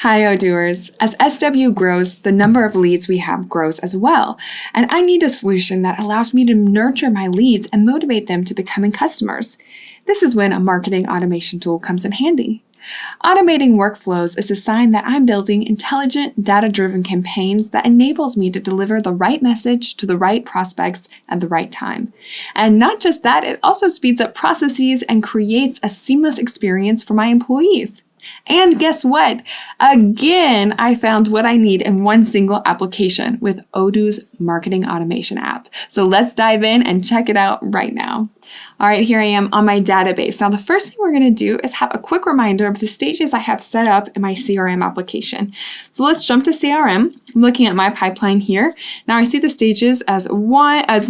Hi, Odooers. As SW grows, the number of leads we have grows as well. And I need a solution that allows me to nurture my leads and motivate them to becoming customers. This is when a marketing automation tool comes in handy. Automating workflows is a sign that I'm building intelligent, data-driven campaigns that enables me to deliver the right message to the right prospects at the right time. And not just that, it also speeds up processes and creates a seamless experience for my employees. And guess what? Again, I found what I need in one single application with Odoo's Marketing Automation app. So let's dive in and check it out right now. All right, here I am on my database. Now, the first thing we're going to do is have a quick reminder of the stages I have set up in my CRM application. So let's jump to CRM. I'm looking at my pipeline here. Now I see the stages as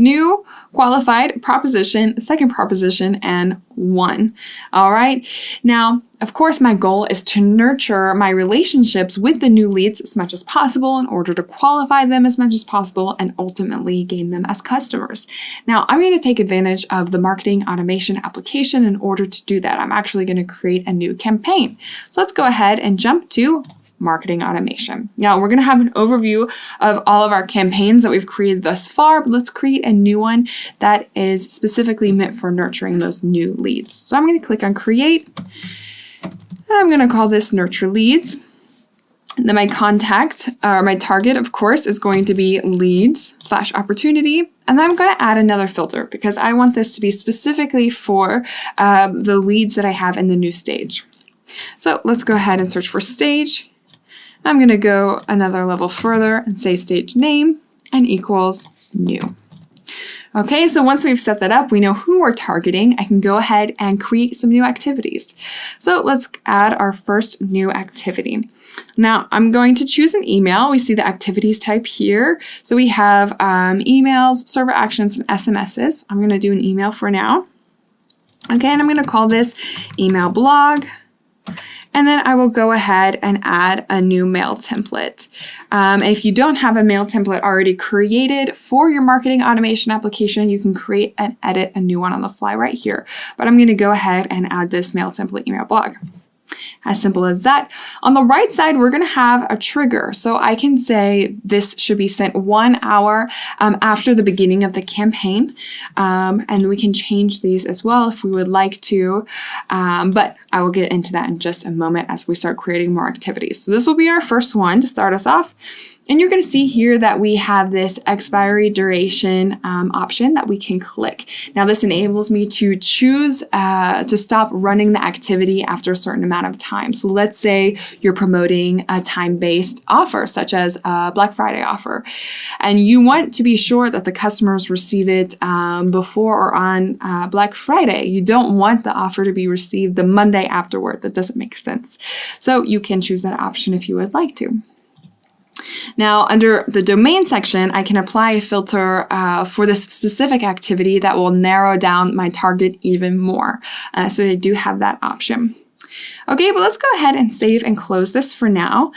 new, qualified, proposition, second proposition, and one. All right. Now, of course, my goal is to nurture my relationships with the new leads as much as possible in order to qualify them as much as possible and ultimately gain them as customers. Now, I'm going to take advantage of the marketing automation application in order to do that. I'm actually going to create a new campaign. So let's go ahead and jump to marketing automation. Now, we're going to have an overview of all of our campaigns that we've created thus far, but let's create a new one that is specifically meant for nurturing those new leads. So I'm going to click on create. And I'm going to call this nurture leads. And then my target, of course, is going to be leads/opportunity. And then I'm going to add another filter because I want this to be specifically for the leads that I have in the new stage. So let's go ahead and search for stage. I'm going to go another level further and say stage name and equals new. Okay, so once we've set that up, we know who we're targeting. I can go ahead and create some new activities. So let's add our first new activity. Now, I'm going to choose an email. We see the activities type here. So we have emails, server actions, and SMSs. I'm going to do an email for now. Okay, and I'm going to call this email blog. And then I will go ahead and add a new mail template. If you don't have a mail template already created for your marketing automation application, you can create and edit a new one on the fly right here. But I'm going to go ahead and add this mail template email blog. As simple as that. On the right side, we're going to have a trigger. So I can say this should be sent 1 hour after the beginning of the campaign. And we can change these as well if we would like to. But I will get into that in just a moment as we start creating more activities. So this will be our first one to start us off. And you're going to see here that we have this expiry duration option that we can click. Now this enables me to choose to stop running the activity after a certain amount of time. So let's say you're promoting a time-based offer, such as a Black Friday offer, and you want to be sure that the customers receive it before or on Black Friday. You don't want the offer to be received the Monday afterward. That doesn't make sense. So you can choose that option if you would like to. Now, under the domain section, I can apply a filter for this specific activity that will narrow down my target even more. So I do have that option. Okay, but let's go ahead and save and close this for now.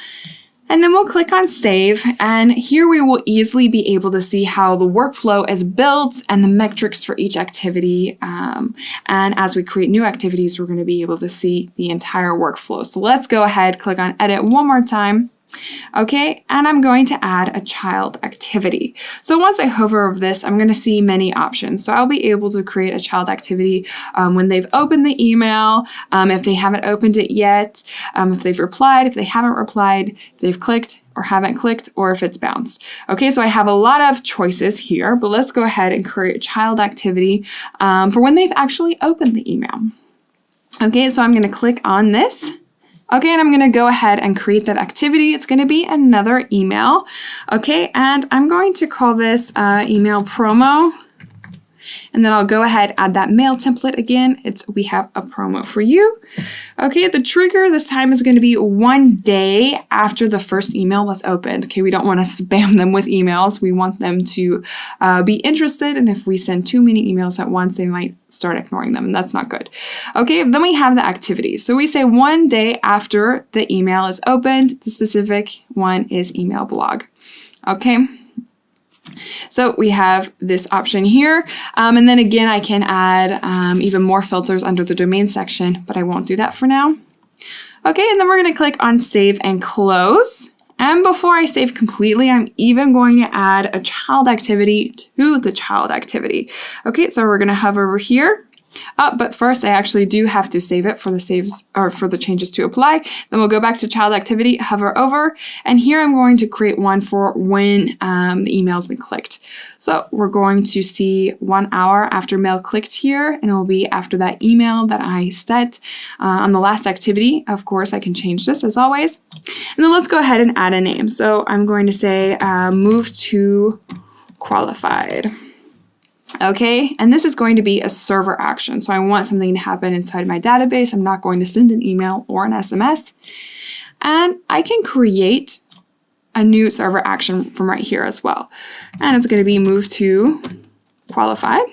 And then we'll click on save. And here we will easily be able to see how the workflow is built and the metrics for each activity. And as we create new activities, we're going to be able to see the entire workflow. So let's go ahead, click on edit one more time. Okay, and I'm going to add a child activity. So once I hover over this, I'm going to see many options. So I'll be able to create a child activity when they've opened the email, if they haven't opened it yet, if they've replied, if they haven't replied, if they've clicked or haven't clicked, or if it's bounced. Okay, so I have a lot of choices here, but let's go ahead and create a child activity for when they've actually opened the email. Okay, so I'm going to click on this. Okay, and I'm going to go ahead and create that activity. It's going to be another email. Okay, and I'm going to call this email promo. And then I'll go ahead, add that mail template again. We have a promo for you. Okay, the trigger this time is going to be 1 day after the first email was opened. Okay, we don't want to spam them with emails. We want them to be interested. And if we send too many emails at once, they might start ignoring them, and that's not good. Okay, then we have the activity. So we say 1 day after the email is opened. The specific one is email blog. Okay. So we have this option here. And then again, I can add even more filters under the domain section, but I won't do that for now. Okay, and then we're going to click on Save and Close. And before I save completely, I'm even going to add a child activity to the child activity. Okay, so we're going to hover over here. But first, I actually do have to save it for the saves or for the changes to apply. Then we'll go back to child activity, hover over, and here I'm going to create one for when the email's been clicked. So we're going to see 1 hour after mail clicked here, and it will be after that email that I set on the last activity. Of course, I can change this as always. And then let's go ahead and add a name. So I'm going to say move to qualified. Okay, and this is going to be a server action. So I want something to happen inside my database. I'm not going to send an email or an SMS. And I can create a new server action from right here as well. And it's going to be move to qualified.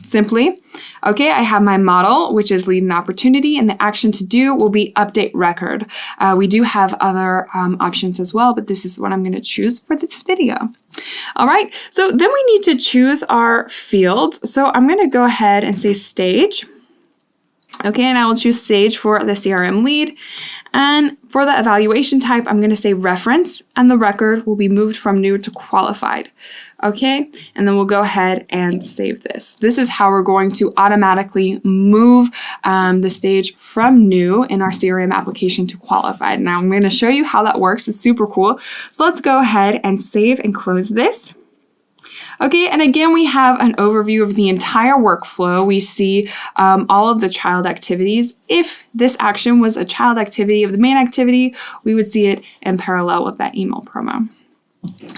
Simply, okay, I have my model, which is lead and opportunity, and the action to do will be update record. We do have other options as well, but this is what I'm going to choose for this video. All right, so then we need to choose our field. So I'm going to go ahead and say stage. Okay, and I will choose stage for the CRM lead. And for the evaluation type, I'm going to say reference, and the record will be moved from new to qualified. Okay, and then we'll go ahead and save this. This is how we're going to automatically move the stage from new in our CRM application to qualified. Now I'm going to show you how that works. It's super cool. So let's go ahead and save and close this. Okay, and again, we have an overview of the entire workflow. We see all of the child activities. If this action was a child activity of the main activity, we would see it in parallel with that email promo.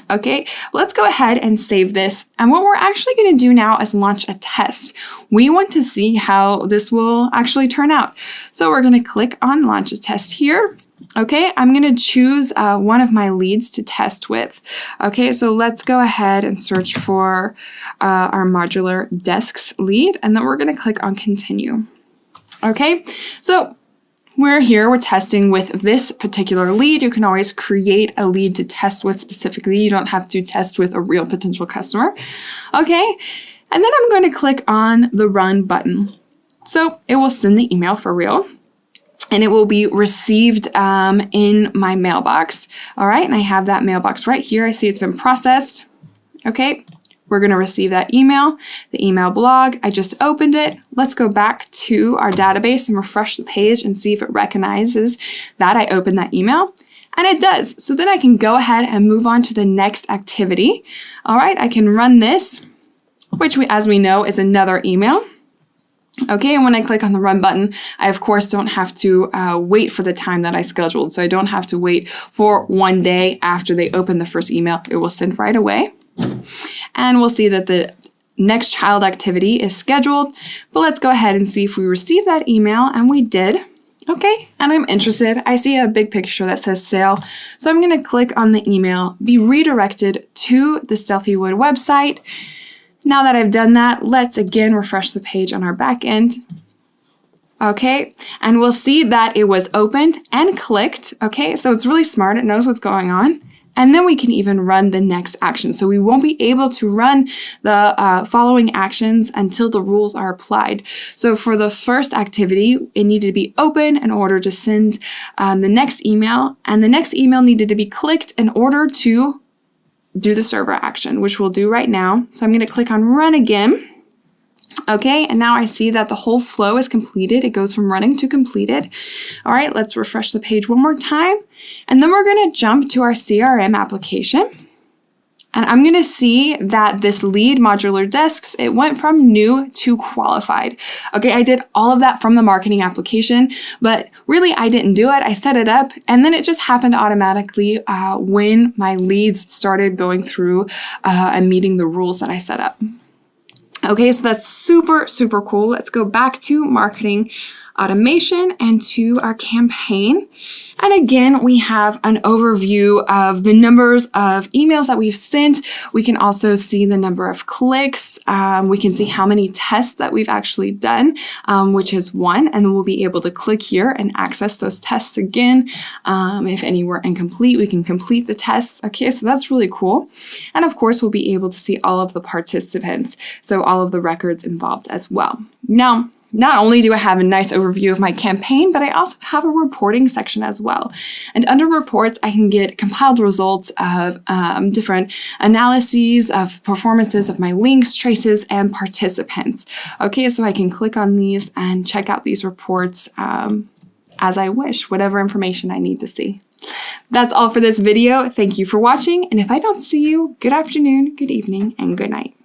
Okay, let's go ahead and save this. And what we're actually going to do now is launch a test. We want to see how this will actually turn out. So we're going to click on launch a test here. Okay, I'm going to choose one of my leads to test with. Okay, so let's go ahead and search for our modular desks lead, and then we're going to click on continue. Okay, so we're here, we're testing with this particular lead. You can always create a lead to test with specifically. You don't have to test with a real potential customer. Okay, and then I'm going to click on the run button. So it will send the email for real, and it will be received in my mailbox. All right, and I have that mailbox right here. I see it's been processed. Okay, we're going to receive that email, the email blog. I just opened it. Let's go back to our database and refresh the page and see if it recognizes that I opened that email. And it does. So then I can go ahead and move on to the next activity. All right, I can run this, which as we know is another email. Okay, and when I click on the run button, I of course don't have to wait for the time that I scheduled. So I don't have to wait for 1 day after they open the first email. It will send right away. And we'll see that the next child activity is scheduled. But let's go ahead and see if we received that email, and we did. Okay, and I'm interested. I see a big picture that says sale. So I'm going to click on the email, be redirected to the Stealthywood website. Now that I've done that, let's again refresh the page on our back end. Okay, and we'll see that it was opened and clicked. Okay, so it's really smart. It knows what's going on. And then we can even run the next action. So we won't be able to run the following actions until the rules are applied. So for the first activity, it needed to be open in order to send the next email. And the next email needed to be clicked in order to do the server action, which we'll do right now. So I'm going to click on run again. Okay, and now I see that the whole flow is completed. It goes from running to completed. All right, let's refresh the page one more time. And then we're going to jump to our CRM application. And I'm going to see that this lead modular desks, it went from new to qualified. Okay, I did all of that from the marketing application, but really I didn't do it. I set it up, and then it just happened automatically when my leads started going through and meeting the rules that I set up. Okay, so that's super, super cool. Let's go back to marketing automation and to our campaign. And again, we have an overview of the numbers of emails that we've sent. We can also see the number of clicks. We can see how many tests that we've actually done, which is 1. And then we'll be able to click here and access those tests again. If any were incomplete, we can complete the tests. Okay, so that's really cool. And of course, we'll be able to see all of the participants, so all of the records involved as well. Now, Not only do I have a nice overview of my campaign, but I also have a reporting section as well. And under reports, I can get compiled results of different analyses of performances of my links, traces, and participants. Okay, so I can click on these and check out these reports as I wish, whatever information I need to see. That's all for this video. Thank you for watching. And if I don't see you, good afternoon, good evening, and good night.